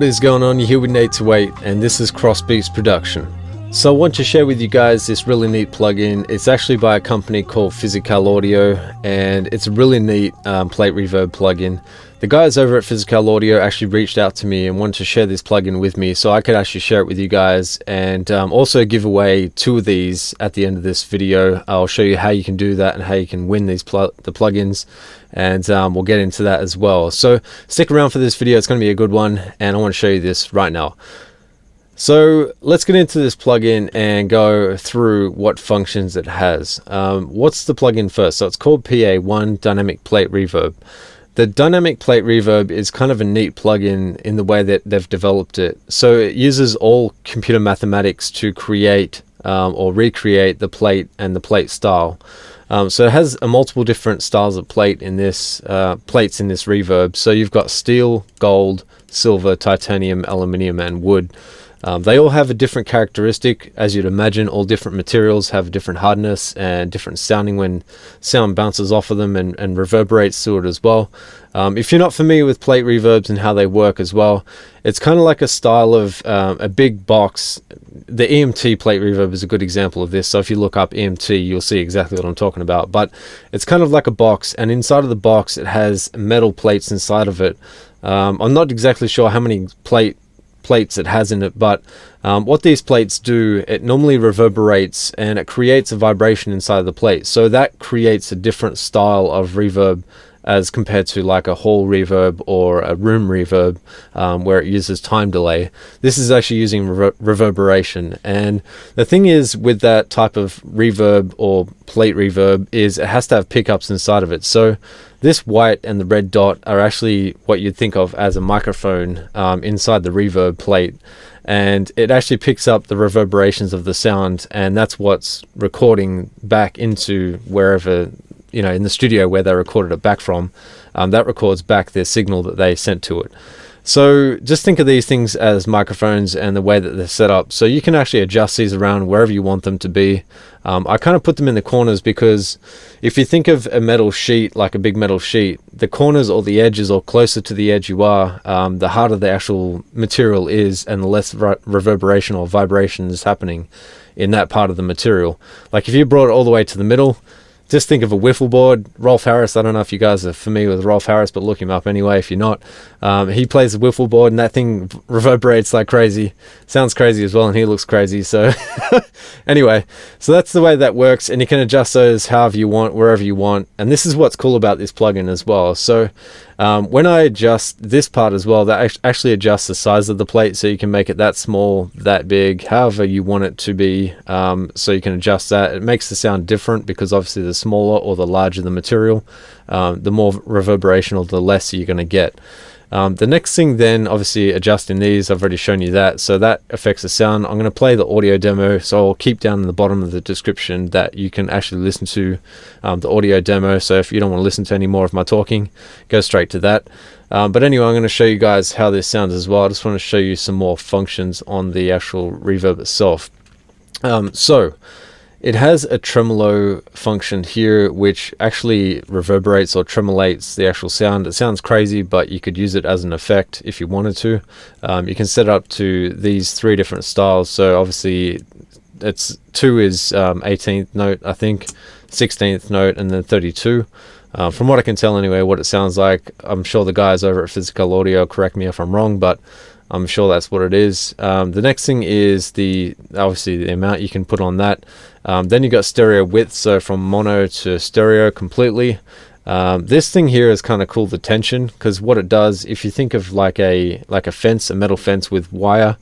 What is going on? You're here with Nate to 8, and this is Crossbeats production. So I want to share with you guys this really neat plugin. It's actually by a company called Physical Audio, and it's a really neat plate reverb plugin. The guys over at Physical Audio actually reached out to me and wanted to share this plugin with me so I could actually share it with you guys, and also give away 2 of these at the end of this video. I'll show you how you can do that and how you can win these the plugins, and we'll get into that as well. So stick around for this video, it's going to be a good one, and I want to show you this right now. So let's get into this plugin and go through what functions it has. What's the plugin first? So it's called PA1 Dynamic Plate Reverb. The Dynamic Plate Reverb is kind of a neat plugin in the way that they've developed it. So it uses all computer mathematics to create or recreate the plate and the plate style. So it has multiple different styles of plate in this plates in this reverb. So you've got steel, gold, silver, titanium, aluminium, and wood. They all have a different characteristic. As you'd imagine, all different materials have a different hardness and different sounding when sound bounces off of them and reverberates through it as well. If you're not familiar with plate reverbs and how they work as well, it's kind of like a style of a big box. The Emt Plate Reverb is a good example of this. So if you look up Emt, you'll see exactly what I'm talking about. But it's kind of like a box, and inside of the box it has metal plates inside of it. I'm not exactly sure how many plates it has in it, but what these plates do, it normally reverberates and it creates a vibration inside the plate. So that creates a different style of reverb as compared to like a hall reverb or a room reverb, where it uses time delay. This is actually using reverberation. And the thing is with that type of reverb or plate reverb is it has to have pickups inside of it. So this white and the red dot are actually what you'd think of as a microphone inside the reverb plate, and it actually picks up the reverberations of the sound, and that's what's recording back into wherever, you know, in the studio where they recorded it back from. That records back their signal that they sent to it. So just think of these things as microphones and the way that they're set up. So you can actually adjust these around wherever you want them to be. I kind of put them in the corners because if you think of a metal sheet, like a big metal sheet, the corners or the edges, or closer to the edge you are, the harder the actual material is and the less reverberation or vibration is happening in that part of the material. Like if you brought it all the way to the middle, just think of a wiffle board. Rolf Harris, I don't know if you guys are familiar with Rolf Harris, but look him up anyway if you're not. He plays a wiffle board, and that thing reverberates like crazy. Sounds crazy as well, and he looks crazy. So anyway, so that's the way that works, and you can adjust those however you want, wherever you want. And this is what's cool about this plugin as well. So when I adjust this part as well, that actually adjusts the size of the plate, so you can make it that small, that big, however you want it to be. So you can adjust that. It makes the sound different because obviously the smaller or the larger the material, the more reverberation or the less you're going to get. The next thing then, obviously adjusting these, I've already shown you that, so that affects the sound. I'm going to play the audio demo, so I'll keep down in the bottom of the description that you can actually listen to the audio demo. So if you don't want to listen to any more of my talking, go straight to that. But anyway, I'm going to show you guys how this sounds as well. I just want to show you some more functions on the actual reverb itself. So it has a tremolo function here, which actually reverberates or tremolates the actual sound. It sounds crazy, but you could use it as an effect if you wanted to. You can set it up to these 3 different styles. So obviously it's 2 is 18th note, I think, 16th note, and then 32. From what I can tell anyway, what it sounds like. I'm sure the guys over at Physical Audio correct me if I'm wrong, but I'm sure that's what it is. The next thing is obviously the amount you can put on that. Then you got stereo width, so from mono to stereo completely. This thing here is kind of cool, the tension, because what it does, if you think of like a fence, a metal fence with wire,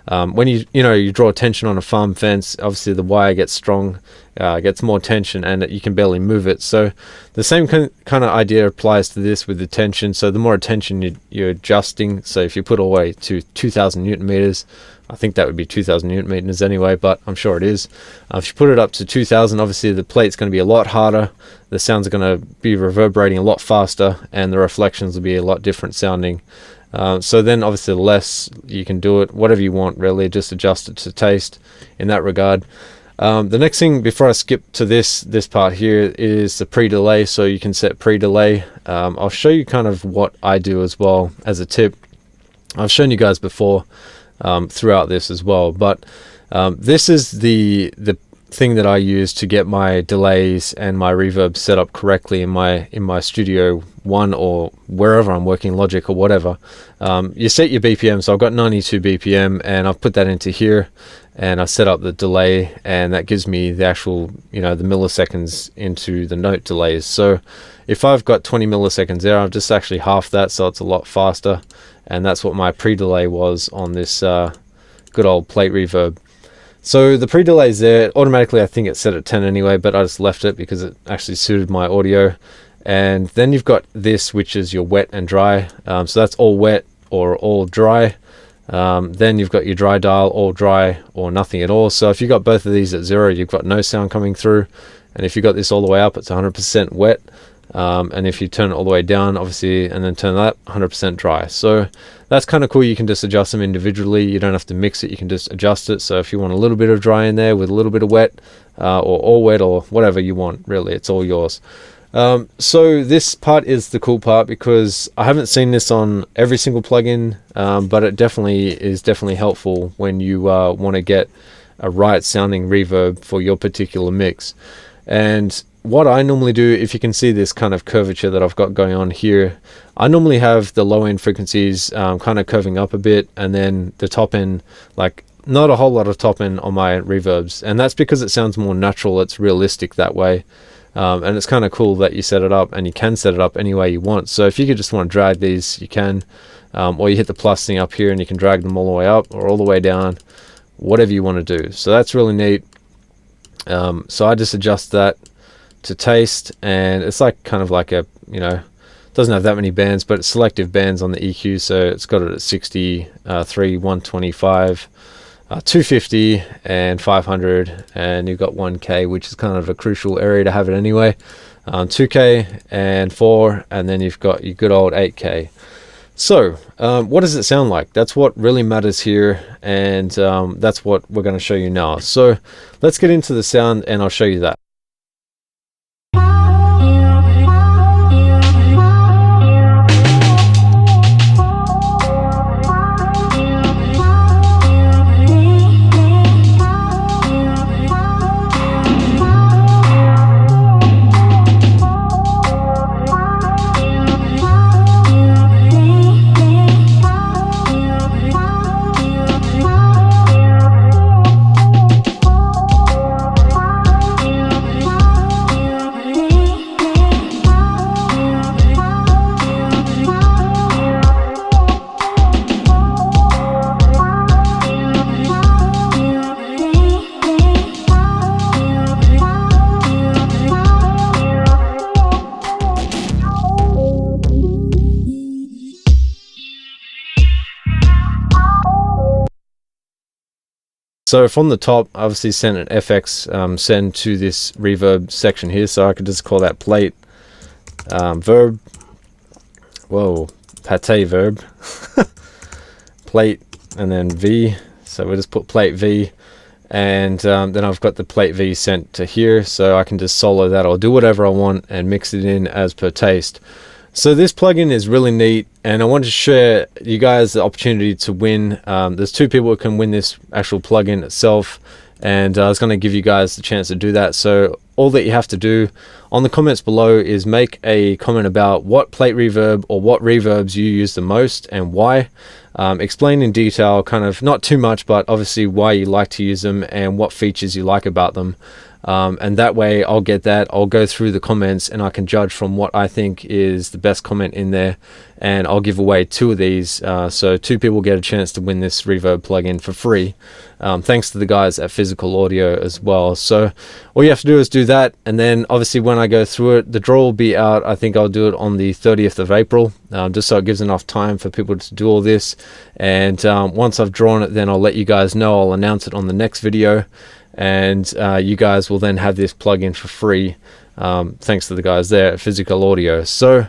when you draw tension on a farm fence, obviously the wire gets strong, gets more tension, and you can barely move it. So the same kind of idea applies to this with the tension. So the more tension you're adjusting, so if you put all the way to 2000 newton meters, I think that would be 2000 newton meters anyway, but I'm sure it is. If you put it up to 2000, obviously the plate's going to be a lot harder, the sounds are going to be reverberating a lot faster, and the reflections will be a lot different sounding. So then obviously the less you can do it, whatever you want really, just adjust it to taste in that regard. The next thing before I skip to this part here is the pre-delay. So you can set pre-delay. I'll show you kind of what I do as well as a tip. I've shown you guys before throughout this as well, but this is the thing that I use to get my delays and my reverb set up correctly in my Studio One or wherever I'm working, Logic or whatever. You set your BPM, so I've got 92 BPM and I've put that into here, and I set up the delay, and that gives me the actual, you know, the milliseconds into the note delays. So if I've got 20 milliseconds there, I've just actually half that, so it's a lot faster, and that's what my pre-delay was on this good old plate reverb. So the pre-delay is there automatically. I think it's set at 10 anyway, but I just left it because it actually suited my audio. And then you've got this, which is your wet and dry. So that's all wet or all dry. Then you've got your dry dial, all dry or nothing at all. So if you've got both of these at 0, you've got no sound coming through. And if you've got this all the way up, it's 100% wet. And if you turn it all the way down, obviously, and then turn that, 100% dry. So that's kind of cool. You can just adjust them individually. You don't have to mix it. You can just adjust it. So if you want a little bit of dry in there with a little bit of wet, or all wet, or whatever you want, really, it's all yours. So this part is the cool part, because I haven't seen this on every single plugin, but it definitely is helpful when you want to get a right sounding reverb for your particular mix. And what I normally do, if you can see this kind of curvature that I've got going on here, I normally have the low end frequencies kind of curving up a bit, and then the top end, like not a whole lot of top end on my reverbs. And that's because it sounds more natural. It's realistic that way. And it's kind of cool that you set it up, and you can set it up any way you want. So if you could just want to drag these, you can, or you hit the plus thing up here and you can drag them all the way up or all the way down, whatever you want to do. So that's really neat. So I just adjust that to taste, and it's like kind of like a, you know, doesn't have that many bands, but it's selective bands on the EQ. So it's got it at 60, 3, 125, 250 and 500, and you've got 1K, which is kind of a crucial area to have it anyway. 2K and 4, and then you've got your good old 8K. So what does it sound like? That's what really matters here, and that's what we're going to show you now. So let's get into the sound and I'll show you that. So from the top, I obviously sent an FX send to this reverb section here, so I could just call that plate verb. Whoa, pate verb. Plate and then V. So we'll just put plate V, and then I've got the plate V sent to here, so I can just solo that or do whatever I want and mix it in as per taste. So this plugin is really neat, and I want to share you guys the opportunity to win. There's 2 people who can win this actual plugin itself, and I was going to give you guys the chance to do that. So all that you have to do on the comments below is make a comment about what plate reverb or what reverbs you use the most and why. Explain in detail, kind of not too much, but obviously why you like to use them and what features you like about them. And that way I'll get that, I'll go through the comments and I can judge from what I think is the best comment in there, and I'll give away 2 of these, so 2 people get a chance to win this reverb plugin for free, thanks to the guys at Physical Audio as well. So all you have to do is do that, and then obviously when I go through it, the draw will be out. I think I'll do it on the 30th of April, just so it gives enough time for people to do all this, and once I've drawn it, then I'll let you guys know. I'll announce it on the next video, and you guys will then have this plugin for free, thanks to the guys there at Physical Audio. So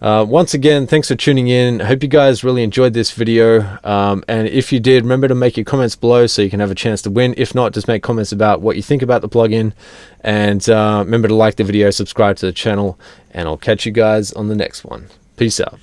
once again, thanks for tuning in. I hope you guys really enjoyed this video, and if you did, remember to make your comments below so you can have a chance to win. If not, just make comments about what you think about the plugin, and remember to like the video, subscribe to the channel, and I'll catch you guys on the next one. Peace out.